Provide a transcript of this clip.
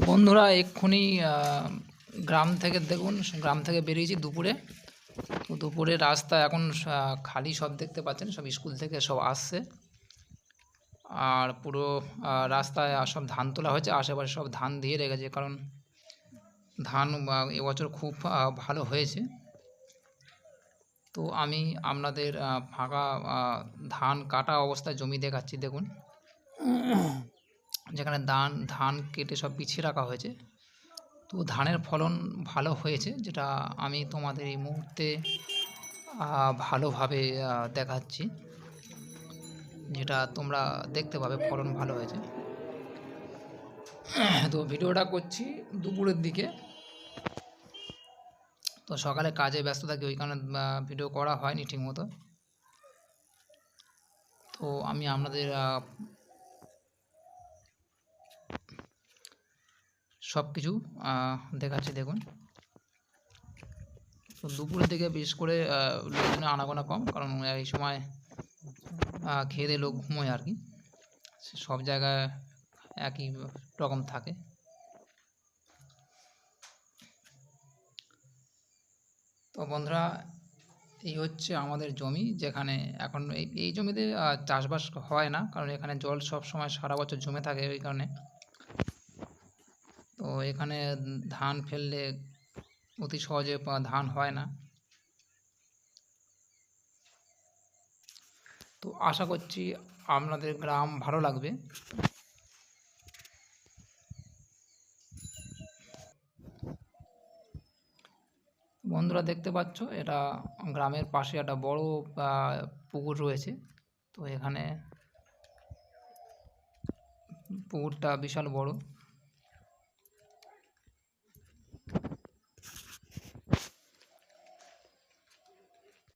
বন্ধুরা এক্ষুনি গ্রাম থেকে দেখুন, গ্রাম থেকে বেরিয়েছি দুপুরে। তো দুপুরে রাস্তা এখন খালি, সব দেখতে পাচ্ছেন, সব স্কুল থেকে সব আসছে। আর পুরো রাস্তায় সব ধান তোলা হয়েছে, আশেপাশে সব ধান দিয়ে রেখেছে, কারণ ধান এবছর খুব ভালো হয়েছে। তো আমি আপনাদের ফাঁকা ধান কাটা অবস্থায় জমি দেখাচ্ছি। দেখুন, যেখানে ধান কেটে সব বিছিয়ে রাখা হয়েছে। তো ধানের ফলন ভালো হয়েছে, যেটা আমি তোমাদের এই মুহূর্তে ভালোভাবে দেখাচ্ছি, যেটা তোমরা দেখতে পাবে ফলন ভালো হয়েছে। তো ভিডিওটা করছি দুপুরের দিকে, তো সকালে কাজে ব্যস্ত থাকি, ওই কারণে ভিডিও করা হয়নি ঠিকমতো। তো আমি আপনাদের সব কিছু দেখাচ্ছি। দেখুন, তো দুপুরের দিকে বিশেষ করে লোকজনের আনাগোনা কম, কারণ এই সময় খেয়ে দিয়ে লোক ঘুমোয় আর কি, সব জায়গায় একই রকম থাকে। তো বন্ধুরা, এই হচ্ছে আমাদের জমি, যেখানে এখন এই জমিতে চাষবাস হয় না, কারণ এখানে জল সব সময় সারা বছর জমে থাকে, ওই কারণে। তো এখানে ধান ফেললে অতি সহজে ধান হয় না। তো আশা করছি আপনাদের গ্রাম ভালো লাগবে। বন্ধুরা দেখতে পাচ্ছ, এটা গ্রামের পাশে একটা বড় পুকুর রয়েছে। তো এখানে পুকুরটা বিশাল বড়।